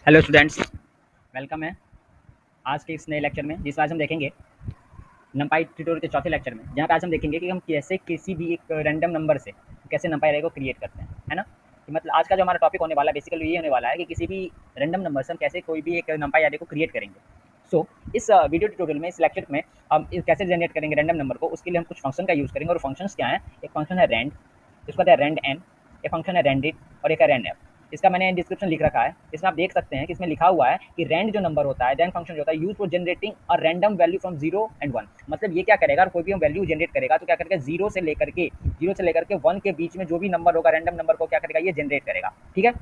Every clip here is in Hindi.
हेलो स्टूडेंट्स, वेलकम है आज के इस नए लेक्चर में, जिसमें आज हम देखेंगे नंपाई ट्यूटोरियल के चौथे लेक्चर में, जहाँ पे आज हम देखेंगे कि हम कैसे किसी भी एक रैंडम नंबर से कैसे नंपाई अरे को क्रिएट करते हैं, है ना। कि मतलब आज का जो हमारा टॉपिक होने वाला है बेसिकली ये होने वाला है कि किसी भी रैंडम नंबर से हम कैसे कोई भी एक नंपाई अरे को क्रिएट करेंगे। सो इस वीडियो ट्यूटोरियल में, इस लेक्चर में हम कैसे जनरेट करेंगे रैंडम नंबर को, उसके लिए हम कुछ फंक्शन का यूज़ करेंगे। और फंक्शंस क्या है? एक फंक्शन है रैंड, इसके बाद है रैंड एन, एक फंक्शन है रैंडिट और एक है रैंड एफ। इसका मैंने डिस्क्रिप्शन लिख रखा है, इसमें आप देख सकते हैं कि इसमें लिखा हुआ है कि रैंड जो नंबर होता है, रैंड फंक्शन जो होता है, use for generating a random value from 0 and 1। मतलब ये क्या करेगा, कोई भी हम वैल्यू जनरेट करेगा तो क्या करेगा, जीरो से लेकर के 1 के बीच में जो भी नंबर होगा रैंडम नंबर को क्या करेगा, ये जनरेट करेगा। ठीक है।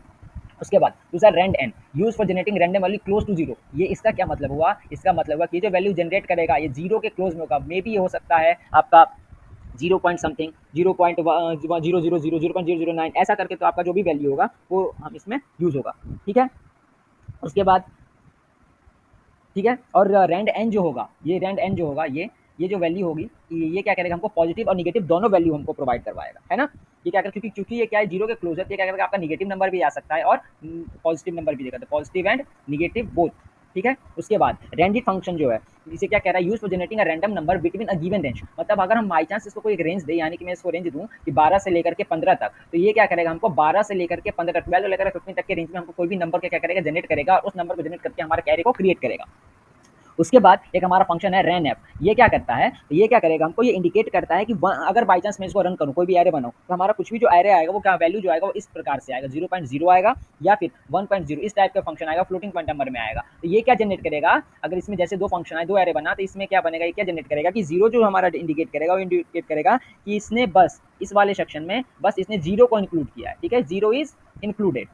उसके बाद दूसरा rand N, use for generating random value close to zero. ये इसका क्या मतलब हुआ? इसका मतलब हुआ कि जो वैल्यू जनरेट करेगा ये जीरो के क्लोज में होगा। मे बी ये हो सकता है आपका 0 पॉइंट समथिंग, 0.000009, ऐसा करके तो आपका जो भी वैल्यू होगा वो हम इसमें यूज होगा। ठीक है। उसके बाद ठीक है। और रैंड एन जो होगा, ये रैंड एन जो होगा, ये जो वैल्यू होगी, ये क्या करेगा, हमको पॉजिटिव और निगेटिव दोनों वैल्यू हमको प्रोवाइड करवाएगा, है ना। ये क्या करेगा, क्योंकि ये क्या है, जीरो के क्लोज है, ये क्या करेगा, आपका निगेटिव नंबर भी आ सकता है और पॉजिटिव नंबर भी देगा, तो पॉजिटिव एंड निगेटिव बोथ। ठीक है। उसके बाद रैंडिट फंक्शन जो है, इसे क्या कह रहा है, use for generating a random number between a given range. मतलब अगर हम बाई चांस इसको कोई एक रेंज दे, यानी कि मैं इसको रेंज दूं कि 12 से लेकर के 15 तक, तो ये क्या करेगा, हमको 12 से लेकर के 15 तक, 12 से लेकर 15 तक के रेंज में हमको कोई भी नंबर क्या करेगा, जनरेट करेगा, और उस नंबर को जनरेट करके हमारे कैरे को क्रिएट करेगा। उसके बाद एक हमारा फंक्शन है रैन एफ। ये क्या करता है, तो ये क्या करेगा, हमको ये इंडिकेट करता है कि अगर बाई चांस मैं इसको रन करूँ, कोई भी एरे बनाऊँ, तो हमारा कुछ भी जो एरे आएगा वो क्या वैल्यू जो आएगा वो इस प्रकार से आएगा, 0.0 आएगा या फिर 1.0, इस टाइप का फंक्शन आएगा, फ्लोटिंग पॉइंट नंबर में आएगा। तो ये क्या जनरेट करेगा, अगर इसमें जैसे दो फंक्शन आए, दो एरे बना, तो इसमें क्या बनेगा, ये क्या जनरेट करेगा कि जीरो जो हमारा इंडिकेट करेगा, वो इंडिकेट करेगा कि इसने बस इस वाले सेक्शन में बस इसने जीरो को इंक्लूड किया है। ठीक है, जीरो इज इंक्लूडेड।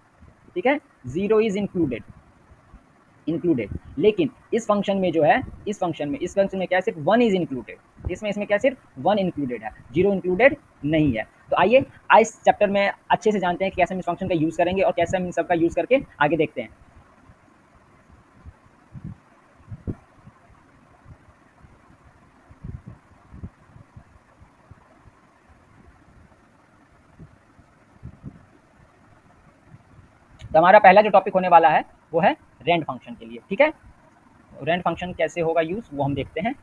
ठीक है, जीरो इज इंक्लूडेड। लेकिन इस फंक्शन में जो है, इस फंक्शन में क्या है, सिर्फ वन इज इंक्लूडेड। इसमें क्या, सिर्फ वन इंक्लूडेड है, जीरो इंक्लूडेड नहीं है। तो आइए इस चैप्टर में अच्छे से जानते हैं कि कैसे हम इस फंक्शन का यूज करेंगे और कैसे हम इन सबका यूज करके आगे देखते हैं। तो हमारा पहला जो टॉपिक होने वाला है वो है रेंड फंक्शन के लिए। ठीक है, रेंड फंक्शन कैसे होगा यूज, वो हम देखते हैं।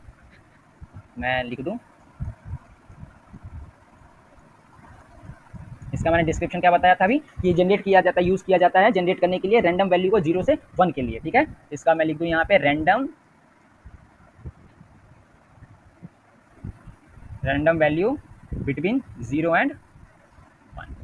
मैं लिख दूं, इसका मैंने डिस्क्रिप्शन क्या बताया था अभी, कि जनरेट किया जाता है, यूज किया जाता है जनरेट करने के लिए रैंडम वैल्यू को 0 से 1 के लिए। ठीक है, इसका मैं लिख दूं यहाँ पे रैंडम वैल्यू बिटवीन 0 एंड 1।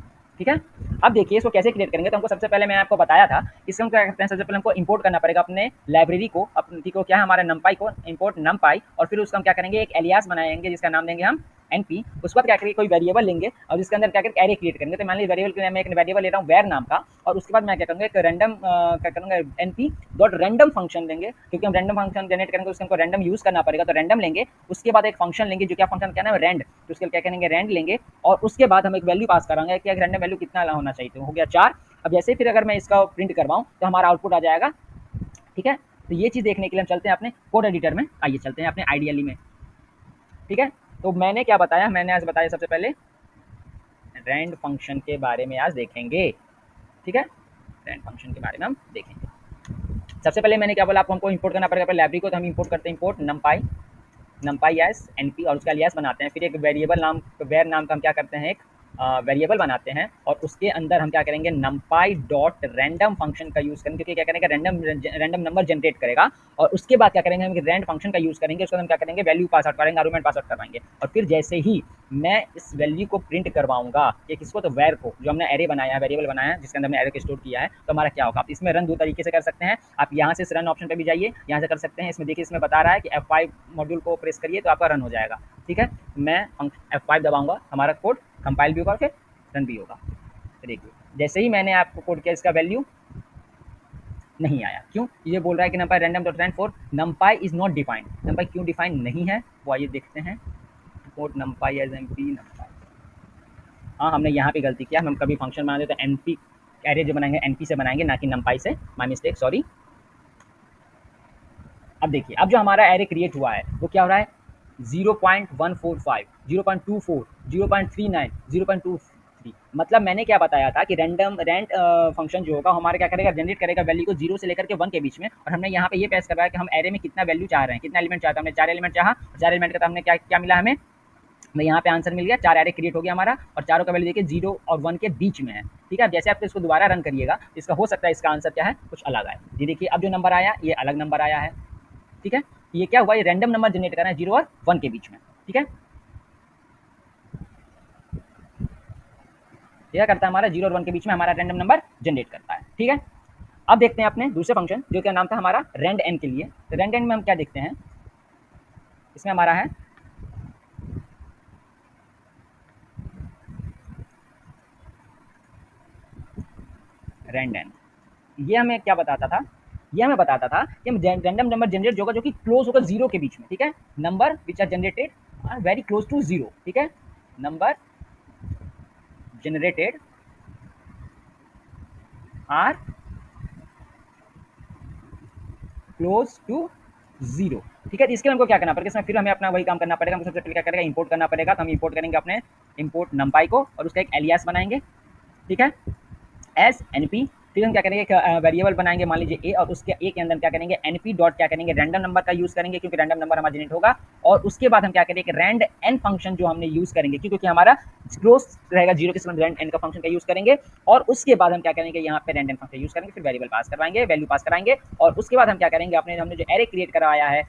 ठीक है। अब देखिए इसको कैसे क्रिएट करेंगे, तो हमको सबसे पहले मैं आपको बताया था, इसको हम क्या करते हैं, सबसे पहले हमको इंपोर्ट करना पड़ेगा अपने लाइब्रेरी को, अपनी को क्या है, हमारे नमपाई को, इंपोर्ट नमपाई। और फिर उसका हम क्या करेंगे, एक एलियास बनाएंगे जिसका नाम देंगे हम एनपी। उसके बाद क्या करेंगे, कोई वेरिएबल लेंगे और जिसके अंदर क्या करेंगे, एरे क्रिएट करेंगे। तो मान लीजिए वेरिएबल के लिए मैं एक वेरिएबल ले रहा हूँ वेर नाम का, और उसके बाद मैं क्या करूँगा, एक रैंडम क्या करूँगा, एनपी डॉट रैंडम फंक्शन देंगे, क्योंकि हम रैंडम फंक्शन जनरेट करेंगे, उसको हमको रैंडम यूज करना पड़ेगा, तो रैंडम लेंगे। उसके बाद एक फंक्शन लेंगे, जो क्या फंक्शन क्या नाम है, रैंड, तो उसके क्या करेंगे, रैंड लेंगे। और उसके बाद हम एक वैल्यू पास कराएंगे कि रैंडम वैल्यू कितना होना चाहिए, तो हो गया 4। अब जैसे फिर अगर मैं इसका प्रिंट करवाऊँ तो हमारा आउटपुट आ जाएगा। ठीक है। तो ये चीज़ देखने के लिए हम चलते हैं अपने कोड एडिटर में, आइए चलते हैं अपने आइडियली में। ठीक है। तो मैंने क्या बताया, मैंने आज बताया सबसे पहले रैंड फंक्शन के बारे में आज देखेंगे। ठीक है, रैंड फंक्शन के बारे में हम देखेंगे। सबसे पहले मैंने क्या बोला, आपको हमको इंपोर्ट करना पड़ेगा अपने लाइब्रेरी को, तो हम इंपोर्ट करते हैं, इंपोर्ट नमपाई एस एनपी, और उसका एलियास बनाते हैं। फिर एक वेरिएबल नाम, वेर नाम का हम क्या करते हैं, एक वेरिएबल बनाते हैं, और उसके अंदर हम क्या करेंगे, नमपाई डॉट रैंडम फंक्शन का यूज़ करेंगे, क्योंकि क्या करेंगे, रैंडम नंबर जनरेट करेगा। और उसके बाद क्या करेंगे, हम रैंड फंक्शन का यूज़ करेंगे, उसको हम क्या करेंगे, वैल्यू पास आउट करेंगे, आर्गुमेंट पास आउट करवाएंगे। और फिर जैसे ही मैं इस वैल्यू को प्रिंट करवाऊंगा, कि किसको, तो वेर को, जो हमने एरे बनाया है, वेरिएबल बनाया है, जिसके अंदर हमने एरे को स्टोर किया है, तो हमारा क्या होगा। आप इसमें रन दो तरीके से कर सकते हैं, आप यहाँ से रन ऑप्शन पर भी जाइए, यहाँ से कर सकते हैं। इसमें देखिए, इसमें बता रहा है कि F5 मॉड्यूल को प्रेस करिए तो आपका रन हो जाएगा। ठीक है, मैं F5 दबाऊंगा, हमारा कोड कंपाइल भी होगा, फिर रन भी होगा। देखिए जैसे ही मैंने आपको कोड किया, इसका वैल्यू नहीं आया, क्यों, ये बोल रहा है कि NumPy random dot rand for NumPy is not defined. NumPy क्यों डिफाइंड नहीं है, वो आइए देखते हैं। Code NumPy as M P NumPy, हाँ हमने यहाँ पे गलती किया, हम कभी फंक्शन बनाते तो एन पी एरे जो बनाएंगे एन पी से बनाएंगे, ना कि नंपाई से, माई मिस्टेक, सॉरी। अब देखिए, अब जो हमारा एरे क्रिएट हुआ है वो क्या हो रहा है, 0.145, 0.24, 0.39, 0.2 मतलब मैंने क्या बताया था कि रैंडम रैंड फंक्शन जो होगा हमारा क्या करेगा, जनरेट करेगा वैल्यू को 0 से लेकर के 1 के बीच में, और हमने यहाँ पे ये पेश करवाया कि हम एरे में कितना वैल्यू चाह रहे हैं, कितना एलिमेंट चाहते हैं। हमने 4 एलिमेंट चाहा, 4 एलिमेंट का तो हमने क्या क्या मिला हमें, मैं यहाँ पे आंसर मिल गया, 4 एरे क्रिएट हो गया हमारा, और चारों का वैल्यू देखिए 0 और 1 के बीच में है। ठीक है, अब जैसे आप इसको दोबारा रन करिएगा, इसका हो सकता है इसका आंसर क्या है, कुछ अलग आए। ये देखिए अब जो नंबर आया ये अलग नंबर आया है। ठीक है, ये क्या हुआ, ये रैंडम नंबर जनरेट कर रहा है 0 और 1 के बीच में। ठीक है, क्या करता है हमारा 0 और 1 के बीच में हमारा रैंडम नंबर जनरेट करता है। ठीक है, अब देखते हैं अपने दूसरे फंक्शन जो क्या नाम था हमारा रैंड एन के लिए। तो रैंड एन में हम क्या देखते हैं, इसमें हमारा है रैंड एन। ये हमें क्या बताता था, ये हमें बताता था कि हम रैंडम नंबर जनरेट होगा जो कि क्लोज होगा 0 के बीच में। ठीक है, number which are generated are very close to 0। ठीक है, number generated are close to 0। ठीक है, तो इसके लिए हमको क्या करना पड़ेगा, इसमें फिर हमें अपना वही काम करना पड़ेगा। हमको सबसे पहले क्या करेगा, इंपोर्ट करना पड़ेगा। तो हम इंपोर्ट करेंगे अपने इंपोर्ट नंपाई को और उसका एक एलियास बनाएंगे। ठीक है, एस एन पी, फिर हम क्या करेंगे, एक वेरिएबल बनाएंगे मान लीजिए ए, और उसके ए के अंदर क्या करेंगे एन पी डॉट क्या करेंगे रैंडम नंबर का यूज़ करेंगे, क्योंकि रैंडम नंबर हमारा जनरेट होगा। और उसके बाद हम क्या करेंगे रैंड एन फंक्शन जो हमने यूज़ करेंगे, क्योंकि हमारा क्लोज रहेगा 0 के समय रैंड एन का फंक्शन का यूज़ करेंगे। और उसके बाद हम क्या करेंगे, यहाँ पे रैंड एन फंक्शन यूज़ करेंगे, फिर वेरिएबल पास करवाएंगे, वैल्यू पास कराएंगे, और उसके बाद हम क्या करेंगे, अपने हमने जो एरे क्रिएट करवाया है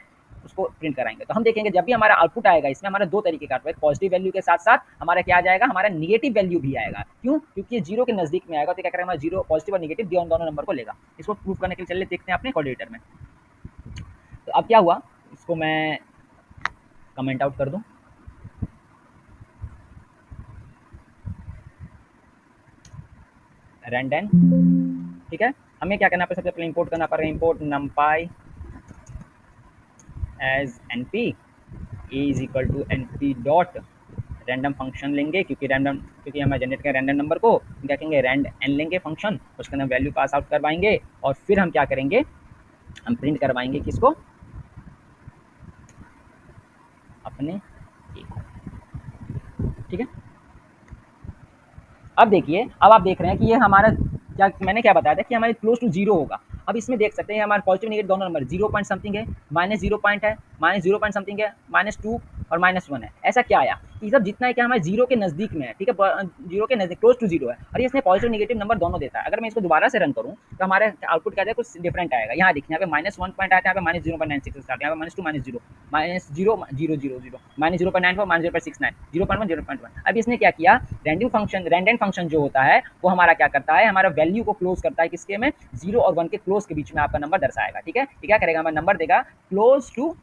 उसको प्रिंट कराएंगे। तो हम देखेंगे जब भी हमारा आउटपुट आएगा, इसमें हमारा दो तरीके का आउटपुट, पॉजिटिव वैल्यू के साथ साथ हमारा क्या आ जाएगा, हमारा निगेटिव वैल्यू भी आएगा। क्यों, क्योंकि ये 0 के नजदीक में आएगा, तो क्या करेगा हमारा 0 पॉजिटिव और निगेटिव दोनों नंबर को लेगा। इसको प्रूव करने के लिए चलिए देखते हैं अपने कैलकुलेटर में। तो अब क्या हुआ, इसको मैं कमेंट आउट कर दूं। रैंडम, ठीक है, हमें क्या करना पड़ेगा, सबसे पहले इंपोर्ट करना पड़ेगा, import numpy as np is equal to np dot random function लेंगे, क्योंकि रैंडम, क्योंकि हम जनरेट करें रैंडम नंबर को, क्या कहेंगे रैंड एन लेंगे फंक्शन, उसके अंदर वैल्यू पास आउट करवाएंगे, और फिर हम क्या करेंगे, हम प्रिंट करवाएंगे किसको, अपने ए को। ठीक है, अब देखिए, अब आप देख रहे हैं कि ये हमारा क्या, मैंने क्या बताया था कि हमारे क्लोज टू 0 होगा। अब इसमें देख सकते हैं हमारे पॉजिटिव नेगेटिव दोनों नंबर 0 पॉइंट समथिंग है, माइनस 0 पॉइंट है, माइनस 0 पॉइंट समथिंग है, -2 और -1 है। ऐसा क्या आया, ये सब जितना है क्या हमारे 0 के नज़दीक में है। ठीक है, 0 के नज़दीक क्लोज टू 0 है, और ये इसमें पॉजिटिव नेगेटिव नंबर दोनों देता है। अगर मैं इसको दोबारा से रन करूँ तो हमारे आउटपुट क्या आएगा, कुछ डिफरेंट आएगा। यहाँ देखिए, यहाँ पे -1 पॉइंट आया था, यहाँ पे -0.96 स्टार्ट, यहाँ पे -2 -0 -0 0 0 0 0 -0.94 -0.69 0.1 0.1। अब इसने क्या किया, रैंडम फंक्शन रैंडम फंक्शन जो होता है वो हमारा क्या करता है, हमारा वैल्यू को क्लोज करता है किसके में, 0 और 1 के क्लोज के बीच में आपका नंबर दर्शाएगा। ठीक है, ये क्या करेगा, हमारा नंबर देगा क्लोज टू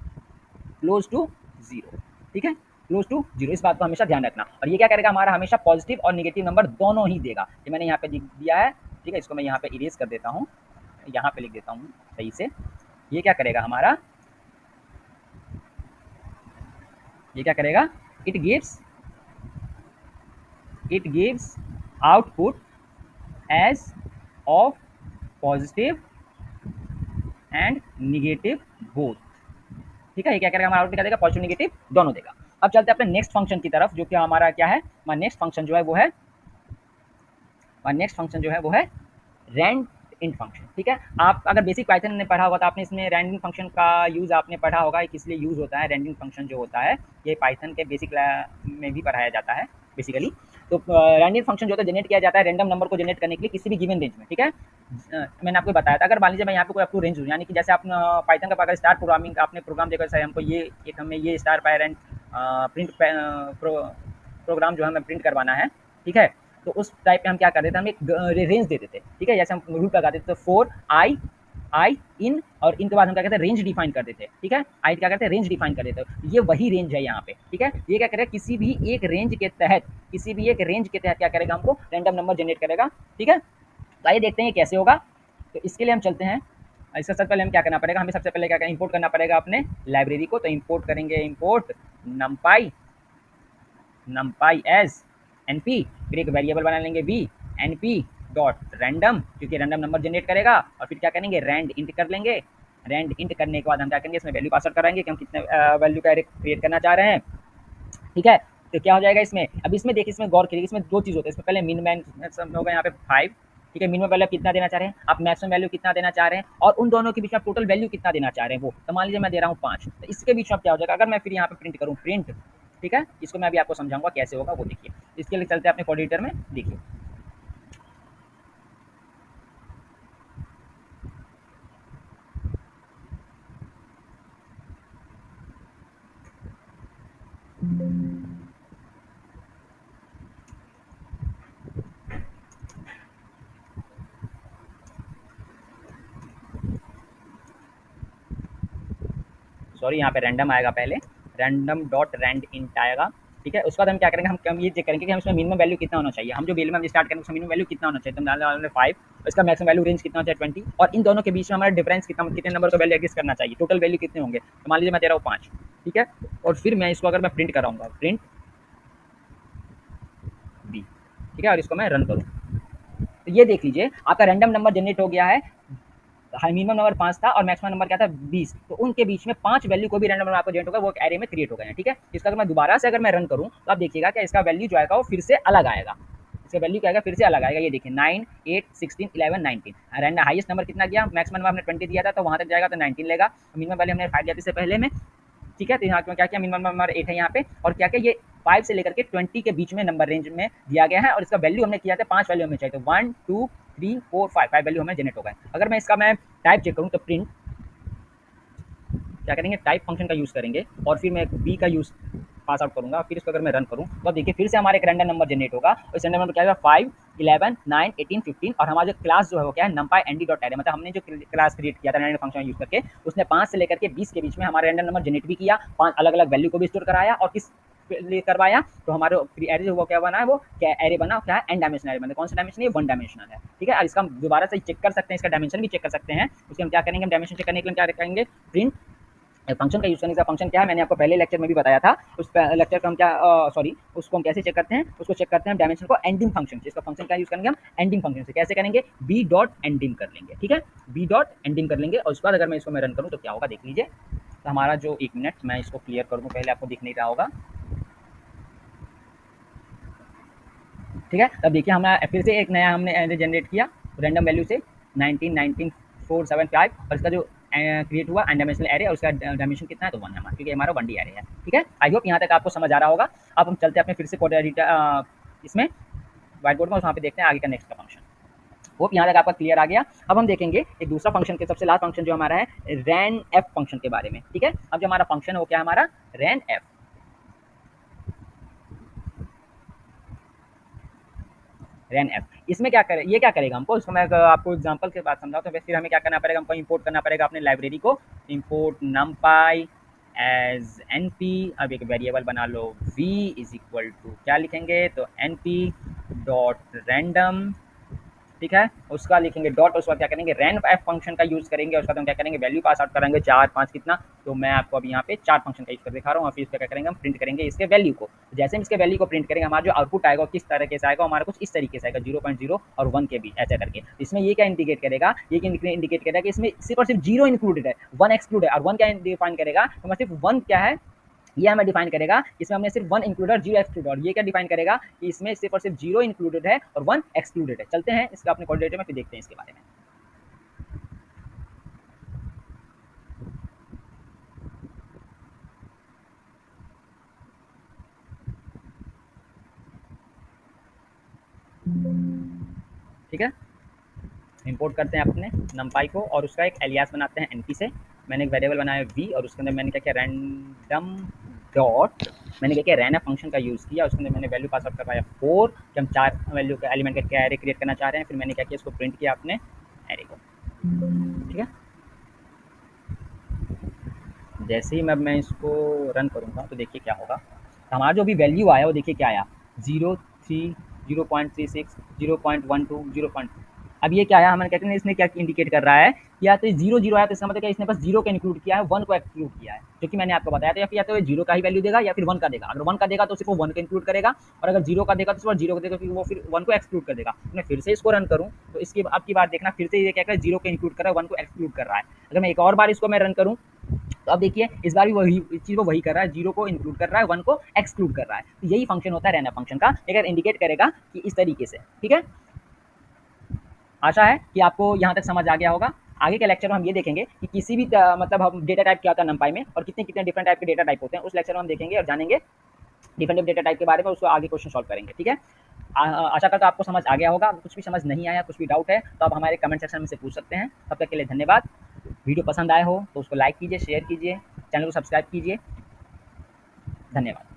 0। ठीक है, क्लोज टू 0, इस बात को हमेशा ध्यान रखना। और ये क्या करेगा, हमारा हमेशा पॉजिटिव और निगेटिव नंबर दोनों ही देगा। ये मैंने यहाँ पे दिया है। ठीक है, इसको मैं यहाँ पे इरेज कर देता हूँ, यहाँ पे लिख देता हूँ सही से। ये क्या करेगा हमारा, ये क्या करेगा, it gives output as of positive and negative both. ठीक है, ये क्या करेगा, हमारा आउटपुट क्या देगा, पॉजिटिव निगेटिव दोनों देगा। अब चलते हैं अपने नेक्स्ट फंक्शन की तरफ, जो कि हमारा क्या है, हमारा नेक्स्ट फंक्शन जो है वो है, हमारा नेक्स्ट फंक्शन जो है वो है रैंड इन फंक्शन। ठीक है, आप अगर बेसिक पाइथन ने पढ़ा होगा तो आपने इसमें रैंड इन फंक्शन का यूज़ आपने पढ़ा होगा, किस लिए यूज़ होता है। रैंड इन फंक्शन जो होता है ये पाइथन के बेसिक में भी पढ़ाया जाता है बेसिकली। तो रैंड इन फंक्शन जो होता है जनरेट किया जाता है रैंडम नंबर को जनरेट करने के लिए किसी भी गिवन रेंज में। ठीक है, मैंने आपको बताया था, अगर मान लीजिए मैं यहाँ पे कोई आपको रेंज दूँ, यानी कि जैसे आप पाइथन का अगर स्टार प्रोग्रामिंग का आपने प्रोग्राम देखा, जैसे हमको ये एक हमें ये स्टार पैरेंट प्रिंट प्रोग्राम जो हमें प्रिंट करवाना है। ठीक है, तो उस टाइप में हम क्या करते थे, हम एक रेंज देते थे। ठीक है, जैसे हम रूल लगाते थे, तो 4 आई इन, और इन के बाद हम क्या कहते हैं, रेंज डिफाइन कर देते हैं। ठीक है, आई क्या करते हैं, रेंज डिफाइन कर देते हैं। ये वही रेंज है यहाँ पे। ठीक है, ये क्या करेगा, किसी भी एक रेंज के तहत क्या करेगा, हमको रैंडम नंबर जनरेट करेगा। ठीक है, तो आइए देखते हैं ये कैसे होगा। तो इसके लिए हम चलते हैं, इससे सबसे पहले हम क्या करना पड़ेगा, हमें सबसे पहले क्या करना, इंपोर्ट करना पड़ेगा अपने लाइब्रेरी को। तो इंपोर्ट करेंगे, इंपोर्ट numpy एज np, फिर एक वेरिएबल बना लेंगे v np डॉट रैंडम, क्योंकि रैंडम नंबर जनरेट करेगा। और फिर क्या करेंगे, रैंड इंट कर लेंगे। रैंड इंट करने के बाद हम क्या करेंगे, इसमें वैल्यू पासवर्ड कराएंगे कि हम कितने वैल्यू का एरे क्रिएट करना चाह रहे हैं। ठीक है, तो क्या हो जाएगा इसमें, अब इसमें देखिए, इसमें गौर करिए, इसमें दो चीज़ होता है, इसमें पहले मिन मैक्सिमम होगा यहाँ पे 5, ठीक है, मिनिमम वैल्यू कितना देना चाह रहे हैं आप, मैक्सिमम वैल्यू कितना देना चाह रहे हैं, और उन दोनों के बीच में आप टोटल वैल्यू कितना देना चाह रहे हैं वो, तो मान लीजिए मैं दे रहा हूँ 5, तो इसके बीच में अब क्या हो जाएगा, अगर मैं फिर यहाँ पे प्रिंट करूँ प्रिंट, ठीक है, इसको मैं अभी आपको समझाऊंगा कैसे होगा वो देखिए। इसके लिए चलते हैं अपने कोड एडिटर में, देखिए सॉरी, यहाँ पे रैंडम आएगा पहले, रैंडम डॉट रैंड इंट आएगा, ठीक है। उसके बाद हम क्या करेंगे, हम ये चेक करेंगे कि हम इसमें मिनिमम वैल्यू कितना होना चाहिए, हम जो वेल में हम स्टार्ट करेंगे उसका मिनिमम वैल्यू कितना होना चाहिए, तो डालने वाले 5, इसका मैक्सिमम वैल्यू रेंज कितना होता है 20, और इन दोनों के बीच में हमारा डिफरेंस कितना, कितने नंबर का वैल्यू एग्जिस्ट करना चाहिए, टोटल वैल्यू कितने होंगे, तो मान लीजिए मैं दे रहा हूँ 5, ठीक है। और फिर मैं इसको अगर मैं प्रिंट कराऊंगा प्रिंट बी, ठीक है, और इसको मैं रन करूँ, तो ये देख लीजिए आपका रैंडम नंबर जनरेट हो गया है, मिनिमम नंबर 5 था और मैक्सिमम नंबर क्या था 20, तो उनके बीच में 5 वैल्यू को भी रैंडम नंबर आपको जनरेट होगा, वो एक एरे में क्रिएट हो गए हैं, ठीक है। इसका अगर मैं दोबारा से अगर मैं रन करूँ तो आप देखिएगा कि इसका वैल्यू जो आएगा वो फिर से अलग आएगा, इसका वैल्यू क्या आएगा फिर से अलग आएगा, ये देखिए 9, 8, 16, 11, 19, रैंडम हाईएस्ट नंबर कितना गया, मैक्सिमम नंबर हमने 20 दिया था तो वहाँ तक जाएगा तो 19 लेगा, मिनिमम वैल्यू हमने 5 दिया था इससे पहले में, ठीक है। तो यहाँ क्या किया, मिनिमम नंबर 8 है यहाँ पे, और क्या क्या ये 5 से लेकर के 20 के बीच में नंबर रेंज में दिया गया है, और इसका वैल्यू हमने किया था 5 वैल्यू हमें चाहिए, तो 1, 2, 3, 4, 5 वैल्यू हमें जनरेट हो गए। अगर मैं इसका मैं टाइप चेक करूँ तो प्रिंट क्या करेंगे, टाइप फंक्शन का यूज़ करेंगे, और फिर मैं बी का यूज़ पास आउट करूँगा, फिर इसको अगर मैं रन करूँ तो अब देखिए फिर से हमारा एक रैंडम नंबर जनरेट होगा, और इस रैंडम नंबर क्या होगा 5, 11, 9, 18, 15, और हमारा जो क्लास जो है वो क्या है नंपाई एनडी डॉट एरे, मतलब हमने जो क्लास क्रिएट किया था रैंडम फंक्शन यूज़ करके, उसने 5 से लेकर के 20 के बीच में हमारा रैंडम नंबर जनरेट भी किया, 5 अलग अलग वैल्यू को भी स्टोर कराया, और किस लिए करवाया, तो हमारे एरे जो वो क्या बना है, वो क्या एरे बना, क्या है एन डायमेंशनल एरे, मतलब कौन सा डायमेंशन है, 1 डायमेंशनल है, ठीक है। और इसका दोबारा से चेक कर सकते हैं, इसका डायमेंशन भी चेक कर सकते हैं, उसके हम क्या करेंगे, हम डायमेंशन चेक करने के लिए क्या करेंगे, प्रिंट फंक्शन का यूज़ करने का फंक्शन क्या है, मैंने आपको पहले लेक्चर में भी बताया था, उस लेक्चर को हम क्या सॉरी उसको हम कैसे चेक करते हैं, उसको चेक करते हैं डायमेंशन को एंडिंग फंक्शन से, इसका फंक्शन क्या यूज़ करेंगे हम एंडिंग फंक्शन से, कैसे करेंगे, बी डॉट एंडिंग कर लेंगे, ठीक है, बी डॉट एंडिंग कर लेंगे, और उसके बाद अगर मैं इसको मैं रन करूँ तो क्या होगा देख लीजिए, तो हमारा जो 1 मिनट मैं इसको क्लियर कर दूँ, पहले आपको दिख नहीं रहा होगा, ठीक है। तब देखिए हमारा फिर से एक नया हमने एरे जनरेट किया रैंडम वैल्यू से 19, 19, 4, 7, 5, और इसका जो क्रिएट हुआ एन डायमेंशनल एरे, और उसका डायमेंशन कितना है तो 1 है हमारा, क्योंकि हमारा 1D एरे है, ठीक है। आई होप यहाँ तक आपको समझ आ रहा होगा। अब हम चलते हैं अपने फिर से कोड एडिटर इसमें व्हाइट बोर्ड में, वहाँ पे देखते हैं आगे का नेक्स्ट का फंक्शन। होप यहाँ तक आपका क्लियर आ गया। अब हम देखेंगे एक दूसरा फंक्शन के सबसे लास्ट फंक्शन जो हमारा है रैन एफ फंक्शन के बारे में, ठीक है। अब जो हमारा फंक्शन है वो क्या है हमारा रैन एफ, रैन एफ, इसमें क्या करे, ये क्या करेगा हमको, इसको मैं आपको एग्जांपल के बाद समझाऊँ, तो फिर हमें क्या करना पड़ेगा, हमको इंपोर्ट करना पड़ेगा अपने लाइब्रेरी को, import NumPy as N P, अब एक वेरिएबल बना लो v इज इक्वल टू क्या लिखेंगे, तो एन पी डॉट रैंडम, ठीक है, उसका लिखेंगे डॉट, उसका क्या करेंगे रैन एफ फंक्शन का यूज़ करेंगे, उसका हम क्या करेंगे वैल्यू पास आउट करेंगे 4, 5 कितना, तो मैं आपको अभी यहाँ पे 4 फंक्शन का यूज़ कर दिखा रहा हूँ, और फिर इसका क्या करेंगे हम प्रिंट करेंगे इसके वैल्यू को, जैसे हम इसके वैल्यू को प्रिंट करेंगे हमारा जो आउटपुट आएगा किस तरीके से आएगा, हमारा कुछ इस तरीके से आएगा 0.0 और 1 के बीच ऐसा करके। इसमें ये क्या इंडिकेट करेगा, ये इंडिकेट करेगा कि इसमें सिर्फ और सिर्फ 0 इंक्लूडेड है, 1 एक्सक्लूड है, और 1 क्या डिफाइन करेगा, तो सिर्फ 1 क्या है ये हमें डिफाइन करेगा, इसमें हमने सिर्फ 1 इंक्लूडेड 0 एक्सक्लूडेड, और ये क्या डिफाइन करेगा कि इसमें सिर्फ और सिर्फ 0 इंक्लूडेड है और 1 एक्सक्लूडेड है। चलते हैं इसका अपने कोऑर्डिनेटर में फिर देखते हैं इसके बारे में। ठीक है, इंपोर्ट करते हैं अपने नमपाई को, और उसका एक एलियास बनाते हैं एनपी से, मैंने एक वेरिएबल बनाया वी, और उसके अंदर मैंने क्या किया रैंडम डॉट, मैंने क्या किया रैन फंक्शन का यूज़ किया, उसके अंदर मैंने वैल्यू पास आउट करवाया 4 कि हम 4 वैल्यू का एलिमेंट का एरे क्रिएट करना चाह रहे हैं, फिर मैंने क्या किया इसको प्रिंट किया अपने एरे को, ठीक है। जैसे ही मैं इसको रन करूँगा तो देखिए क्या होगा, तो हमारा जो भी वैल्यू आया वो देखिए क्या आया 0.3, 0.36, 0.12, 0.2। अब ये क्या आया, हमें कहते हैं इसने क्या इंडिकेट कर रहा है, या तो 0 0 आया तो इसका मतलब क्या इसने बस 0 का इंक्लूड किया है, 1 को एक्सक्लूड किया है, जो कि मैंने आपको बताया था, या तो 0 का ही वैल्यू देगा या फिर 1 का देगा, अगर 1 का देगा तो सिर्फ वो 1 का इंक्लूड करेगा, और अगर 0 का देगा तो सिर्फ 0 का देगा, क्योंकि वो फिर 1 को एक्सक्लूड कर देगा। मैं फिर से इसको रन करूँ तो इसकी अब की बार देखना फिर से ये क्या कर 0 को इंक्लूड कर रहा है, 1 को एक्सक्लूड कर रहा है। अगर मैं एक और बार इसको मैं रन करूँ तो अब देखिए इस बार भी वही इस चीज़ को वही कर रहा है, 0 को इंक्लूड कर रहा है, 1 को एक्सक्लूड कर रहा है। तो यही फंक्शन होता है रैंडम फंक्शन का, अगर इंडिकेट करेगा कि इस तरीके से, ठीक है। आशा है कि आपको यहाँ तक समझ आ गया होगा। आगे के लेक्चर में हम ये देखेंगे कि किसी भी मतलब हम डेटा टाइप क्या होता है नंपाई में, और कितने कितने डिफरेंट टाइप के डेटा टाइप होते हैं, उस लेक्चर में हम देखेंगे और जानेंगे डिफरेंट डेटा टाइप के बारे में, उसको आगे क्वेश्चन सॉल्व करेंगे, ठीक है। आशा करता हूँ आपको समझ आ गया होगा। कुछ भी समझ नहीं आया, कुछ भी डाउट है तो आप हमारे कमेंट सेक्शन में से पूछ सकते हैं। तब तक के लिए धन्यवाद। वीडियो पसंद आए हो तो उसको लाइक कीजिए, शेयर कीजिए, चैनल को सब्सक्राइब कीजिए। धन्यवाद।